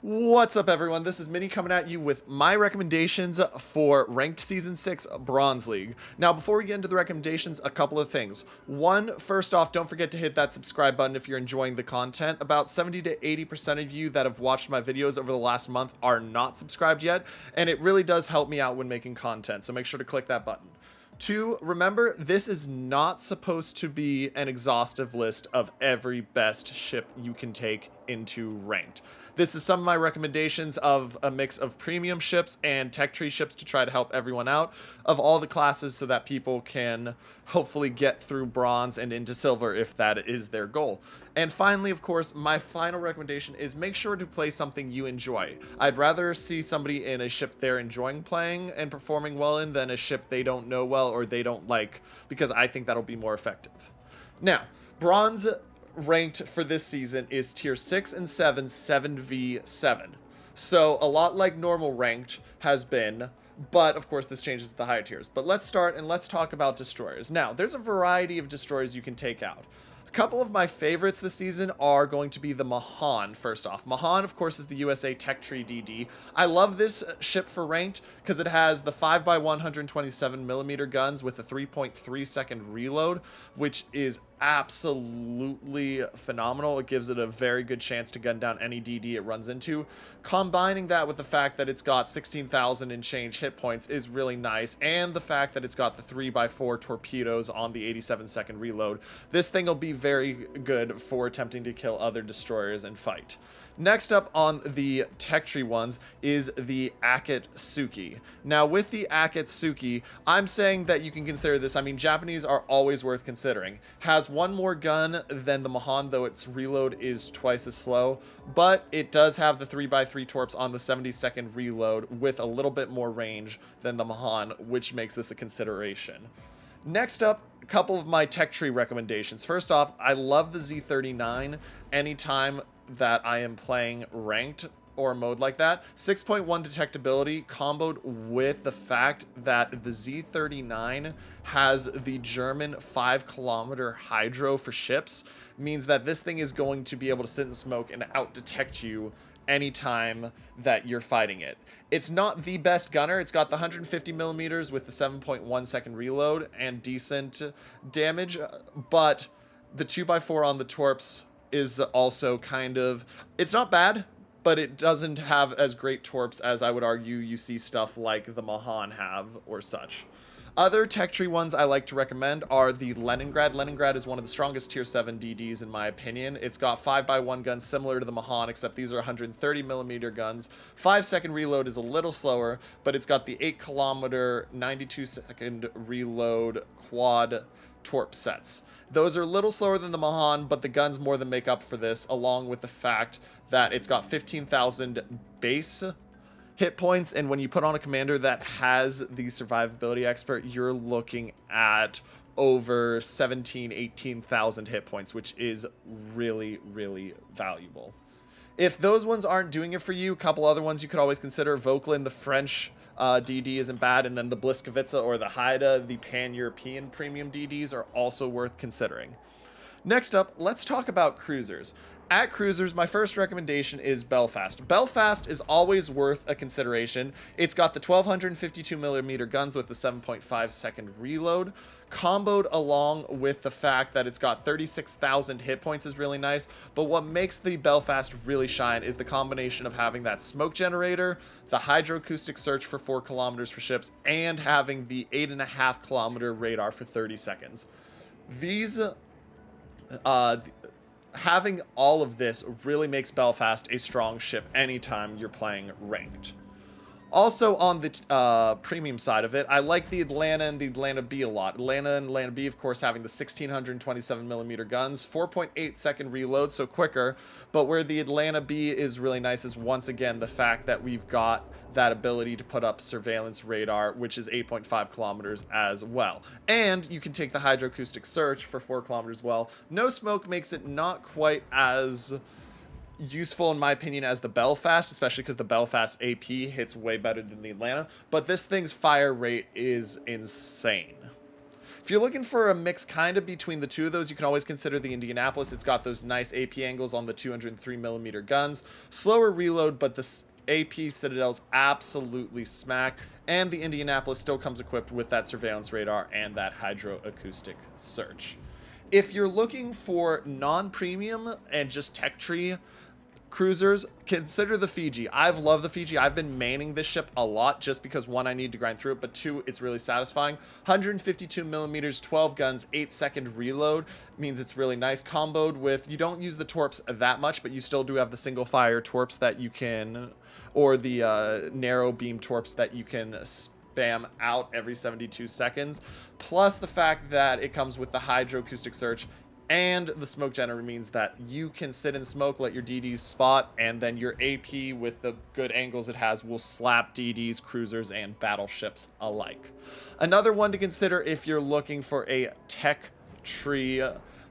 What's up, everyone? This is Minnie coming at you with my recommendations for Ranked Season 6 Bronze League. Now, before we get into the recommendations, a couple of things. One, first off, don't forget to hit that subscribe button if you're enjoying the content. About 70 to 80% of you that have watched my videos over the last month are not subscribed yet, and it really does help me out when making content, so make sure to click that button. Two, remember, this is not supposed to be an exhaustive list of every best ship you can take into ranked. This is some of my recommendations of a mix of premium ships and tech tree ships to try to help everyone out of all the classes so that people can hopefully get through bronze and into silver if that is their goal. And finally, of course, my final recommendation is make sure to play something you enjoy. I'd rather see somebody in a ship they're enjoying playing and performing well in than a ship they don't know well or they don't like, because I think that'll be more effective. Now, bronze ranked for this season is tier 6 and 7, 7v7. So a lot like normal ranked has been, but of course this changes the higher tiers. But let's start and let's talk about destroyers. Now, there's a variety of destroyers you can take out. A couple of my favorites this season are going to be the Mahan, first off. Mahan, of course, is the USA Tech Tree DD. I love this ship for ranked because it has the 5x127mm guns with a 3.3 second reload, which is absolutely phenomenal. It gives it a very good chance to gun down any DD it runs into. Combining that with the fact that it's got 16,000 and change hit points is really nice, and the fact that it's got the 3x4 torpedoes on the 87-second reload. This thing will be very good for attempting to kill other destroyers and fight. Next up on the tech tree ones is the Akatsuki. Now, with the Akatsuki, I'm saying that you can consider this. I mean, Japanese are always worth considering. Has one more gun than the Mahan, though its reload is twice as slow, but it does have the 3x3 torps on the 70-second reload with a little bit more range than the Mahan, which makes this a consideration. Next up, a couple of my tech tree recommendations. First off, I love the Z39 anytime that I am playing ranked or a mode like that. 6.1 detectability comboed with the fact that the Z39 has the German 5-kilometer hydro for ships means that this thing is going to be able to sit in smoke and out-detect you anytime that you're fighting it. It's not the best gunner. It's got the 150 millimeters with the 7.1 second reload and decent damage, but the 2x4 on the torps is also kind of, it's not bad, but it doesn't have as great torps as I would argue you see stuff like the Mahan have or such. Other tech tree ones I like to recommend are the Leningrad. Leningrad is one of the strongest tier 7 DDs in my opinion. It's got 5x1 guns similar to the Mahan, except these are 130mm guns. 5-second reload is a little slower, but it's got the 8-kilometer 92-second reload quad torp sets. Those are a little slower than the Mahan, but the guns more than make up for this, along with the fact that it's got 15,000 base hit points, and when you put on a commander that has the survivability expert, you're looking at over 18,000 hit points, which is really, really valuable. If those ones aren't doing it for you, a couple other ones you could always consider. Vauquelin, the French DD, isn't bad, and then the Bliskovica or the Haida, the Pan-European premium DDs, are also worth considering. Next up, let's talk about cruisers. At cruisers, my first recommendation is Belfast. Belfast is always worth a consideration. It's got the 1252mm guns with the 7.5 second reload, comboed along with the fact that it's got 36,000 hit points is really nice, but what makes the Belfast really shine is the combination of having that smoke generator, the hydroacoustic search for 4 kilometers for ships, and having the 8.5-kilometer radar for 30 seconds. These having all of this really makes Belfast a strong ship anytime you're playing ranked. Also on the premium side of it, I like the Atlanta and the Atlanta B a lot. Atlanta and Atlanta B, of course, having the 1627mm guns, 4.8 second reload, so quicker, but where the Atlanta B is really nice is once again the fact that we've got that ability to put up surveillance radar, which is 8.5 kilometers as well. And you can take the hydroacoustic search for 4 kilometers as well. No smoke makes it not quite as useful in my opinion as the Belfast, especially because the Belfast AP hits way better than the Atlanta, but this thing's fire rate is insane. If you're looking for a mix kind of between the two of those, you can always consider the Indianapolis. It's got those nice AP angles on the 203mm guns. Slower reload, but the AP Citadel's absolutely smack. And the Indianapolis still comes equipped with that surveillance radar and that hydroacoustic search. If you're looking for non-premium and just tech tree cruisers, consider the Fiji. I've loved the Fiji. I've been maining this ship a lot just because, one, I need to grind through it, but two, it's really satisfying. 152mm, 12 guns, 8-second reload means it's really nice. Comboed with, you don't use the torps that much, but you still do have the single fire torps that you can, or the narrow beam torps that you can spam out every 72 seconds. Plus the fact that it comes with the hydroacoustic search, and the smoke generator means that you can sit in smoke, let your DDs spot, and then your AP, with the good angles it has, will slap DDs, cruisers, and battleships alike. Another one to consider if you're looking for a tech tree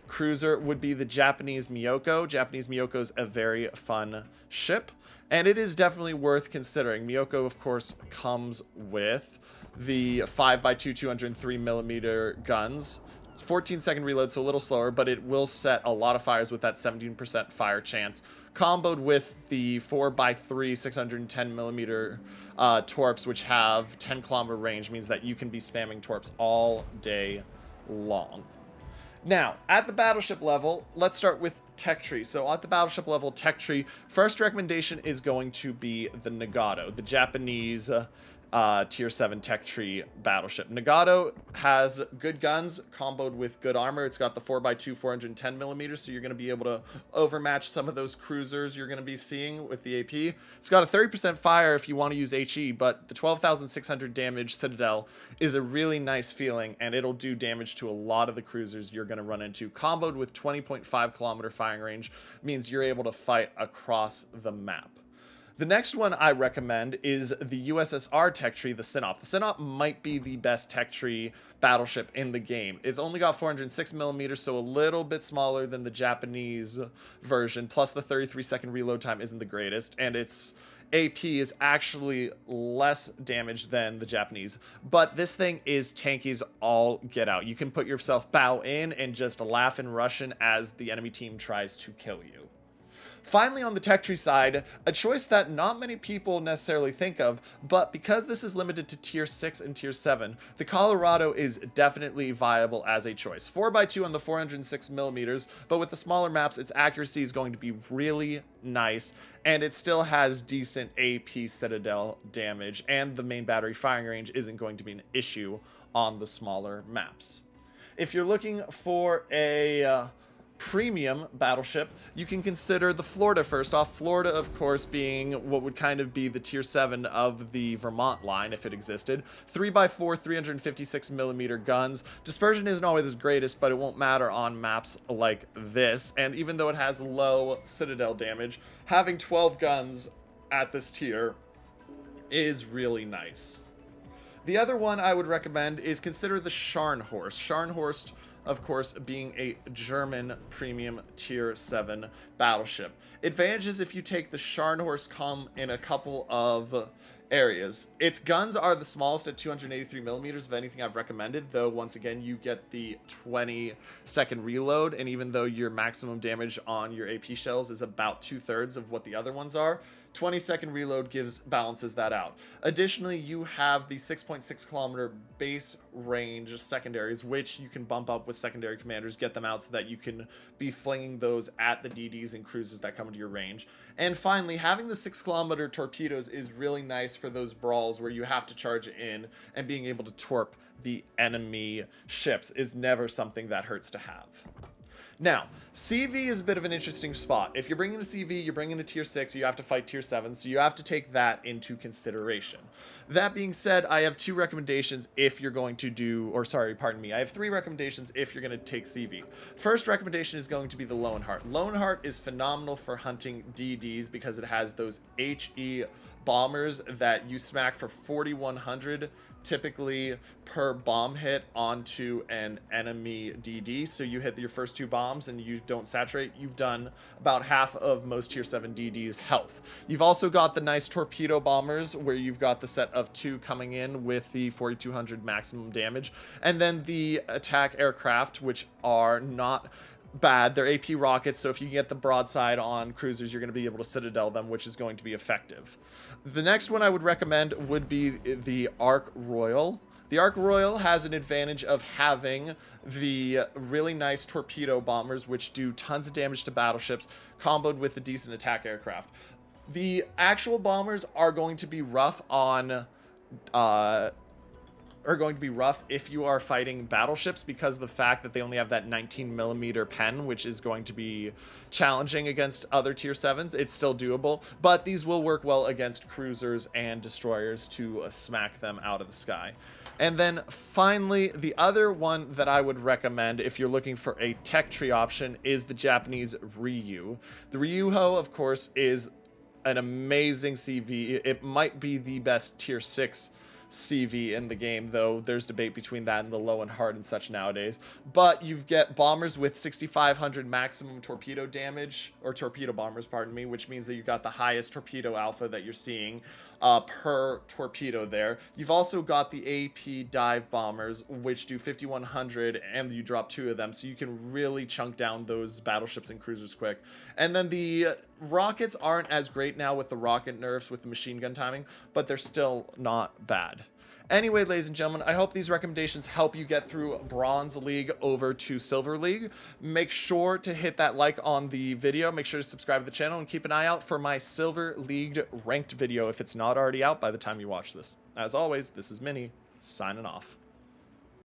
cruiser would be the Japanese Miyoko. Japanese Miyoko is a very fun ship, and it is definitely worth considering. Miyoko, of course, comes with the 5x2 203mm guns. 14-second reload, so a little slower, but it will set a lot of fires with that 17% fire chance. Comboed with the 4x3 610mm torps, which have 10-kilometer range, means that you can be spamming torps all day long. Now, at the battleship level, let's start with tech tree. So at the battleship level, tech tree, first recommendation is going to be the Nagato, the Japanese tier 7 tech tree battleship. Nagato has good guns comboed with good armor. It's got the 4x2 410mm, so you're going to be able to overmatch some of those cruisers you're going to be seeing with the AP. It's got a 30% fire if you want to use HE, but the 12,600 damage Citadel is a really nice feeling, and it'll do damage to a lot of the cruisers you're going to run into. Comboed with 20.5 kilometer firing range means you're able to fight across the map. The next one I recommend is the USSR tech tree, the Sinop. The Sinop might be the best tech tree battleship in the game. It's only got 406mm, so a little bit smaller than the Japanese version, plus the 33-second reload time isn't the greatest, and its AP is actually less damage than the Japanese. But this thing is tanky as all get out. You can put yourself bow in and just laugh in Russian as the enemy team tries to kill you. Finally, on the tech tree side, a choice that not many people necessarily think of, but because this is limited to tier 6 and tier 7, the Colorado is definitely viable as a choice. 4x2 on the 406mm, but with the smaller maps, its accuracy is going to be really nice, and it still has decent AP Citadel damage, and the main battery firing range isn't going to be an issue on the smaller maps. If you're looking for a premium battleship, you can consider the Florida first off. Florida, of course, being what would kind of be the tier 7 of the Vermont line if it existed. 3x4 356mm guns. Dispersion isn't always the greatest, but it won't matter on maps like this. And even though it has low Citadel damage, having 12 guns at this tier is really nice. The other one I would recommend is consider the Scharnhorst. Scharnhorst, of course, being a German premium tier 7 battleship. Advantages if you take the Scharnhorst come in a couple of areas. Its guns are the smallest at 283mm of anything I've recommended, though once again you get the 20-second reload, and even though your maximum damage on your AP shells is about 2/3 of what the other ones are, 20-second reload balances that out. Additionally, you have the 6.6 kilometer base range secondaries, which you can bump up with secondary commanders, get them out so that you can be flinging those at the DDs and cruisers that come into your range. And finally, having the 6-kilometer torpedoes is really nice for those brawls where you have to charge in, and being able to torp the enemy ships is never something that hurts to have. Now, CV is a bit of an interesting spot. If you're bringing a CV, you're bringing a tier 6, you have to fight tier 7, so you have to take that into consideration. That being said, I have two recommendations if you're going to do, or sorry, pardon me, I have three recommendations if you're going to take CV. First recommendation is going to be the Lowenhart. Lowenhart is phenomenal for hunting DDs because it has those HE bombers that you smack for 4,100 typically per bomb hit onto an enemy DD. So you hit your first 2 bombs and you don't saturate, you've done about half of most tier 7 DD's health. You've also got the nice torpedo bombers where you've got the set of 2 coming in with the 4,200 maximum damage, and then the attack aircraft, which are not bad. They're AP rockets, so if you get the broadside on cruisers, you're going to be able to citadel them, which is going to be effective. The next one I would recommend would be the Ark Royal. The Ark Royal has an advantage of having the really nice torpedo bombers, which do tons of damage to battleships, comboed with a decent attack aircraft. The actual bombers are going to be rough on if you are fighting battleships, because of the fact that they only have that 19mm pen, which is going to be challenging against other tier 7s. It's still doable, but these will work well against cruisers and destroyers to smack them out of the sky. And then finally, the other one that I would recommend if you're looking for a tech tree option is the Japanese Ryu. The Ryuho, of course, is an amazing CV. It might be the best tier 6 CV in the game, though there's debate between that and the low and hard and such nowadays. But you get bombers with 6,500 maximum torpedo damage, or torpedo bombers, pardon me, which means that you got the highest torpedo alpha that you're seeing per torpedo there. You've also got the AP dive bombers, which do 5,100, and you drop 2 of them, so you can really chunk down those battleships and cruisers quick. And then the rockets aren't as great now with the rocket nerfs with the machine gun timing, but they're still not bad. Anyway, ladies and gentlemen, I hope these recommendations help you get through Bronze League over to Silver League. Make sure to hit that like on the video. Make sure to subscribe to the channel and keep an eye out for my Silver League ranked video if it's not already out by the time you watch this. As always, this is Minnie, signing off.